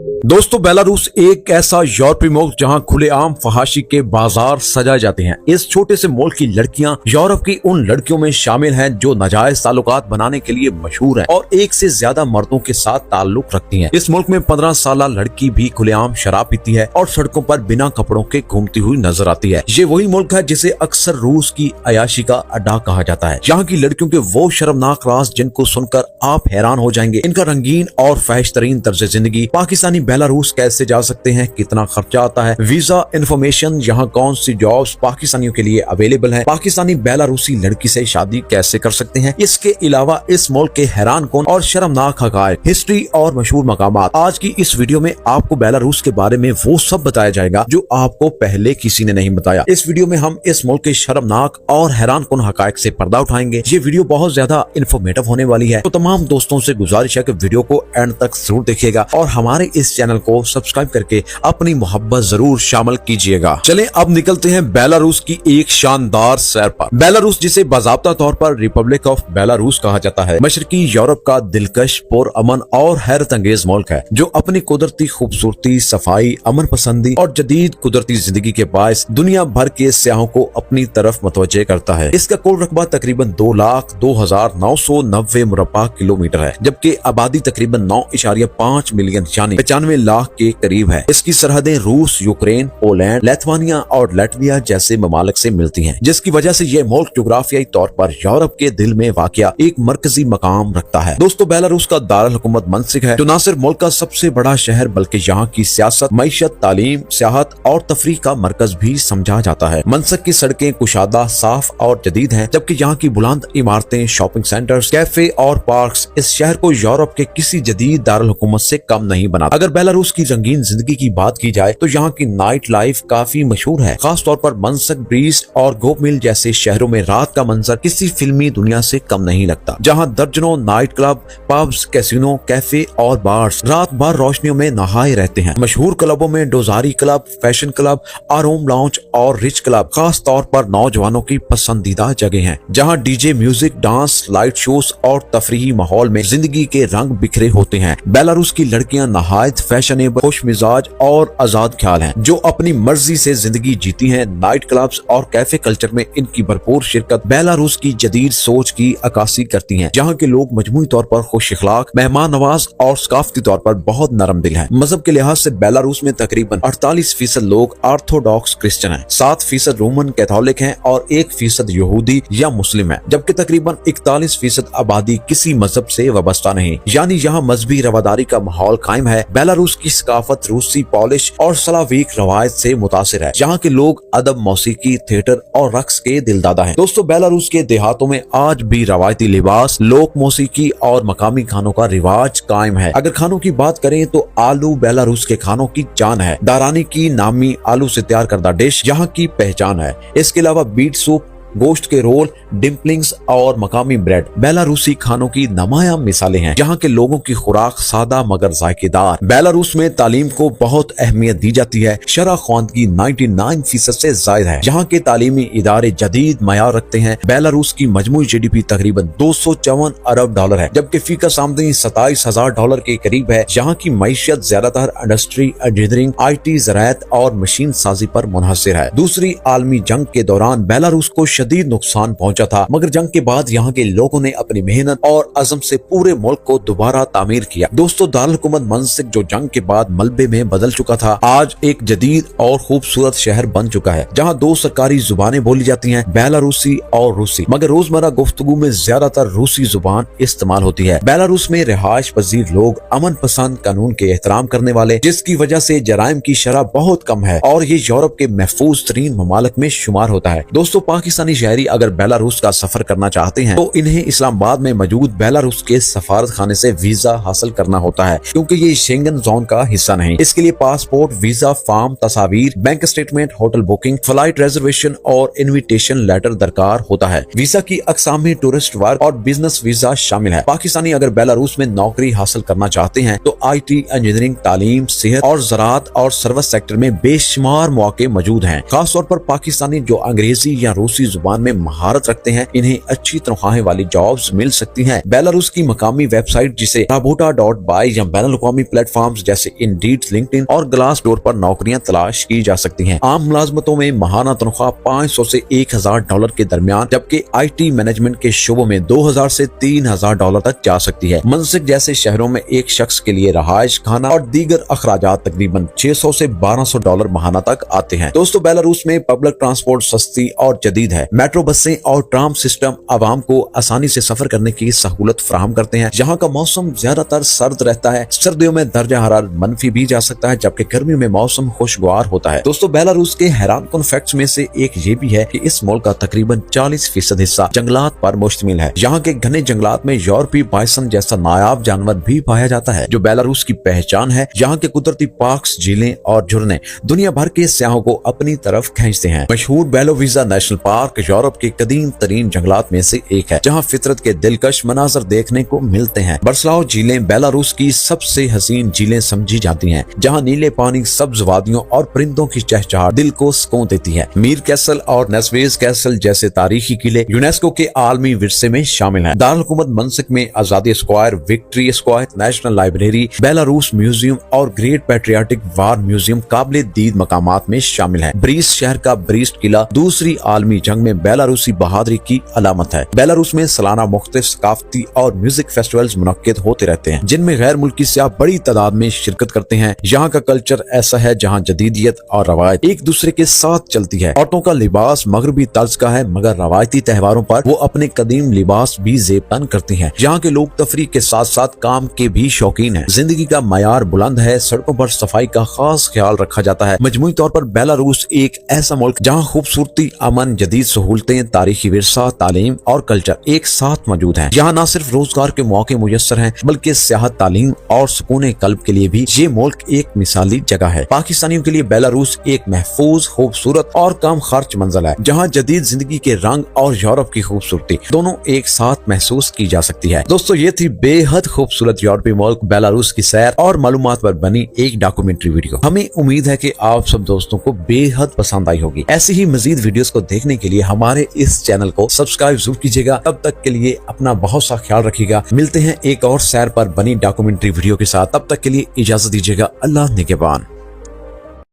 दोस्तों, बेलारूस एक ऐसा यूरोपीय मुल्क जहां खुलेआम फहाशी के बाजार सजाए जाते हैं। इस छोटे से मुल्क की लड़कियां यूरोप की उन लड़कियों में शामिल हैं जो नाजायज ताल्लुकात बनाने के लिए मशहूर हैं और एक से ज्यादा मर्दों के साथ ताल्लुक रखती हैं। इस मुल्क में 15 साल लड़की भी खुलेआम शराब पीती है और सड़कों पर बिना कपड़ों के घूमती हुई नजर आती है। ये वही मुल्क है जिसे अक्सर रूस की अयाशी का अड्डा कहा जाता है। यहाँ की लड़कियों के वो शर्मनाक राज जिनको सुनकर आप हैरान हो जाएंगे। इनका रंगीन और फैश तरीन तर्ज जिंदगी। पाकिस्तानी बेलारूस कैसे जा सकते हैं, कितना खर्चा आता है, वीजा इन्फॉर्मेशन, यहाँ कौन सी जॉब्स पाकिस्तानियों के लिए अवेलेबल है, पाकिस्तानी बेलारूसी लड़की से शादी कैसे कर सकते हैं। इसके अलावा इस मुल्क के हैरान कौन और शर्मनाक हकायक, हिस्ट्री और मशहूर मकामात। आज की इस वीडियो में आपको बेलारूस के बारे में वो सब बताया जाएगा जो आपको पहले किसी ने नहीं बताया। इस वीडियो में हम इस मुल्क के शर्मनाक और हैरान कौन हकायक से पर्दा उठाएंगे। ये वीडियो बहुत ज्यादा इन्फॉर्मेटिव होने वाली है, तो तमाम दोस्तों से गुजारिश है कि वीडियो को एंड तक जरूर देखिएगा और हमारे इस चैनल को सब्सक्राइब करके अपनी मोहब्बत जरूर शामिल कीजिएगा। चलें अब निकलते हैं बेलारूस की एक शानदार सैर पर। बेलारूस, जिसे बाज़ाब्ता तौर पर रिपब्लिक ऑफ बेलारूस कहा जाता है, मशरकी यूरोप का दिलकश, पुरअमन और हैरत अंगेज मुल्क है जो अपनी कुदरती खूबसूरती, सफाई, अमन पसंदी और जदीद कुदरती जिंदगी के बायस दुनिया भर के सियाहों को अपनी तरफ मुतवज्जे करता है। इसका कुल रकबा तकरीबन 2,02,990 मुरब्बा किलोमीटर है, जबकि आबादी तकरीबन 9.5 मिलियन यानी 95 लाख के करीब है। इसकी सरहदें रूस, यूक्रेन, पोलैंड, लिथुआनिया और लाटविया जैसे ममालिक से मिलती हैं, जिसकी वजह से यह मुल्क जोग्राफियाई तौर पर यूरोप के दिल में वाक़िया एक मरकजी मकाम रखता है। दोस्तों, बेलारूस का दारुल हुकूमत मनसिक है, जो न सिर्फ मुल्क का सबसे बड़ा शहर बल्कि यहाँ की सियासत, मईशत, तालीम, सियाहत और तफरीह का मरकज भी समझा जाता है। मनसिक की सड़कें कुशादा, साफ और जदीद हैं, जबकि यहाँ की बुलंद इमारतें, शॉपिंग सेंटर्स, कैफे और पार्क्स इस शहर को यूरोप के किसी जदीद दारुल हुकूमत से कम नहीं बनाते। अगर बेलारूस की रंगीन जिंदगी की बात की जाए तो यहाँ की नाइट लाइफ काफी मशहूर है। खास तौर पर मनसक, ब्रीस्ट और गोपमिल जैसे शहरों में रात का मंजर किसी फिल्मी दुनिया से कम नहीं लगता, जहाँ दर्जनों night club, pubs, casino, cafe और बार्स रात भर रोशनियों में नहाए रहते हैं। मशहूर क्लबों में डोजारी क्लब, फैशन क्लब, आरोम लाउंज और रिच क्लब खास तौर पर नौजवानों की पसंदीदा जगह है, जहाँ DJ music, dance, light shows और तफरीही माहौल में जिंदगी के रंग बिखरे होते हैं। बेलारूस की लड़कियां नहायत फैशनेबल, खुश मिजाज और आजाद ख्याल हैं, जो अपनी मर्जी से जिंदगी जीती हैं। नाइट क्लब्स और कैफे कल्चर में इनकी भरपूर शिरकत बेलारूस की जदीद सोच की अक्कासी करती है, जहाँ के लोग मजमूई तौर पर खुश इखलाक, मेहमान नवाज और सकाफती तौर पर बहुत नरम दिल हैं। मजहब के लिहाज से बेलारूस में तकरीबन 48% लोग ऑर्थोडॉक्स क्रिश्चियन हैं, 7% रोमन कैथोलिक हैं और 1% यहूदी या मुस्लिम है, जबकि तकरीबन 41% आबादी किसी मजहब से वाबस्ता नहीं, यानी यहाँ मजहबी रवादारी का माहौल कायम है। बेलारूस की सकाफत रूसी पॉलिश और सलावीक रवायत से मुतासिर है, जहाँ के लोग अदब, मौसीकी, थिएटर और रक्स के दिलदादा हैं। दोस्तों, बेलारूस के देहातों में आज भी रवायती लिबास, लोक मौसीकी और मकामी खानों का रिवाज कायम है। अगर खानों की बात करें तो आलू बेलारूस के खानों की जान है। दारानी की नामी आलू से तैयार करदा डिश यहाँ की पहचान है। इसके अलावा बीट सूप, गोश्त के रोल, डिम्पलिंग्स और मकामी ब्रेड बेलारूसी खानों की नुमायां मिसालें हैं। यहाँ के लोगों की खुराक सादा मगर जायकेदार। बेलारूस में तालीम को बहुत अहमियत दी जाती है। शरह ख्वानगी 99% से ज्यादा है। यहाँ के तालीमी इदारे जदीद मयार रखते हैं। बेलारूस की मजमूई GDP तकरीबन 254 अरब डॉलर है, जबकि फीकस आमदनी $27,000 के करीब है। यहाँ की मईशत ज्यादातर इंडस्ट्री, इंजीनियरिंग, IT, ज़राअत और मशीन साजी पर मुनहसर है। दूसरी आलमी जंग के दौरान बेलारूस को शदीद नुकसान पहुंचा था, मगर जंग के बाद यहाँ के लोगों ने अपनी मेहनत और अज़म से पूरे मुल्क को दोबारा तामीर किया। दोस्तों, दारुल हुकूमत मनसिक, जो जंग के बाद मलबे में बदल चुका था, आज एक जदीद और खूबसूरत शहर बन चुका है, जहाँ 2 सरकारी जुबानें बोली जाती हैं, बेलारूसी और रूसी, मगर रोजमर्रा गुफ्तगू में ज्यादातर रूसी जुबान इस्तेमाल होती है। बेलारूस में रिहाइश पजीर लोग अमन पसंद, कानून के एहतराम करने वाले, जिसकी वजह से जराइम की शरह बहुत कम है और ये यूरोप के महफूज तरीन ममालिक में शुमार होता है। दोस्तों, पाकिस्तानी शहरी अगर बेलारूस का सफर करना चाहते हैं तो इन्हें इस्लामाबाद में मौजूद बेलारूस के सफारत खाने से वीजा हासिल करना होता है, क्योंकि ये शेंगन जोन का हिस्सा नहीं। इसके लिए पासपोर्ट, वीजा फॉर्म, तस्वीर, bank statement, hotel booking, flight reservation और इन्विटेशन लेटर दरकार होता है। वीजा की अकसाम में टूरिस्ट वर्क और बिजनेस वीजा शामिल है। पाकिस्तानी अगर बेलारूस में नौकरी हासिल करना चाहते हैं तो IT, इंजीनियरिंग, तालीम, सेहत और ज़राअत और सर्विस सेक्टर में बेशुमार मौके मौजूद हैं। खास तौर पर पाकिस्तानी जो अंग्रेजी या रूसी जुबान में महारत रखते हैं इन्हें अच्छी तनख्वाहें वाली जॉब्स मिल सकती हैं। बेलारूस की मकामी वेबसाइट जिसे rabota.by या बैनुल-अक़वामी प्लेटफॉर्म्स जैसे इंडीड, लिंक्डइन और ग्लासडोर पर नौकरियां तलाश की जा सकती हैं। आम मुलाजमतों में माहाना तनख्वाह $500 से $1000 के दरमियान, जबकि IT मैनेजमेंट के शोबों में $2000 से $3000 तक जा सकती है। मंसिक जैसे शहरों में एक शख्स के लिए रहायश, खाना और दीगर अखराजात तकरीबन $600 से $1200 माहाना तक आते हैं। दोस्तों, बेलारूस में पब्लिक ट्रांसपोर्ट सस्ती और जदीद है। मेट्रो बसें और ट्राम सिस्टम आवाम को आसानी से सफर करने की सहूलत फराहम करते हैं। यहाँ का मौसम ज्यादातर सर्द रहता है। सर्दियों में दर्जा हरारत मनफी भी जा सकता है, जबकि गर्मियों में मौसम खुशगवार होता है। दोस्तों, बेलारूस के हैरानकुन फैक्ट्स में से एक ये भी है कि इस मुल्क का तकरीबन 40% हिस्सा जंगलात पर मुश्तमिल है। यहाँ के घने जंगलात में यूरोपीय बाइसन जैसा नायाब जानवर भी पाया जाता है, जो बेलारूस की पहचान है। यहाँ के कुदरती पार्क्स, झीलें और झरने दुनिया भर के सयाहों को अपनी तरफ खींचते हैं। मशहूर बेलोवीजा नेशनल पार्क यूरोप के कदीम तरीन जंगलात में से एक है, जहाँ फितरत के दिलकश मनाजर देखने को मिलते हैं। बर्सलाव झीलें बेलारूस की सबसे हसीन झीलें समझी जाती हैं, जहाँ नीले पानी, सब्ज वादियों और परिंदों की चहचहाट दिल को सुकून देती है। मीर कैसल और नेस्वेज कैसल जैसे तारीखी किले यूनेस्को के आलमी विरसे में शामिल हैं। दारुल हुकूमत मंसिक में आजादी square, victory square, national library, Belarus museum और ग्रेट पैट्रियाटिक वार म्यूजियम काबिल दीद मकामात में शामिल है। ब्रीस्ट शहर का ब्रीस्ट किला दूसरी आलमी जंग में बेलारूसी बहादुरी की अलामत है। बेलारूस में सालाना मुख्तलिफ सकाफती और म्यूजिक फेस्टिवल्स मुनक्किद होते रहते हैं, जिनमें गैर मुल्की सियाह बड़ी तादाद में शिरकत करते हैं। यहाँ का कल्चर ऐसा है जहाँ जदीदियत और रवायत एक दूसरे के साथ चलती है। औरतों का लिबास मगरबी तर्ज का है, मगर रवायती त्योहारों पर वो अपने कदीम लिबास भी ज़ेब-तन करती हैं। यहाँ के लोग तफरीक के साथ साथ काम के भी शौकीन हैं। जिंदगी का मयार बुलंद है। सड़कों पर सफाई का खास ख्याल रखा जाता है। मजमूई तौर पर बेलारूस एक ऐसा मुल्क जहाँ खूबसूरती, अमन, जदीद सहूलतें, तारीखी विरसा, तालीम और कल्चर एक साथ मौजूद हैं। यहाँ न सिर्फ रोजगार के मौके मुयस्सर हैं, बल्कि सियाहत, तालीम और सुकून कल्ब के लिए भी ये मुल्क एक मिसाली जगह है। पाकिस्तानियों के लिए बेलारूस एक महफूज, खूबसूरत और कम खर्च मंजिल है, जहाँ जदीद जिंदगी के रंग और यूरोप की खूबसूरती दोनों एक साथ महसूस की जा सकती है। दोस्तों, ये थी बेहद खूबसूरत यूरोपीय मुल्क बेलारूस की सैर और मालूमात पर बनी एक डॉक्यूमेंट्री वीडियो। हमें उम्मीद है कि आप सब दोस्तों को बेहद पसंद आई होगी। ऐसी ही मजीद वीडियोस को देखने के लिए हमारे इस चैनल को सब्सक्राइब जरूर कीजिएगा। तब तक के लिए अपना बहुत सा ख्याल रखिएगा। मिलते हैं एक और सैर पर बनी डॉक्यूमेंट्री वीडियो के साथ। तब तक के लिए इजाजत दीजिएगा। अल्लाह निगहबान।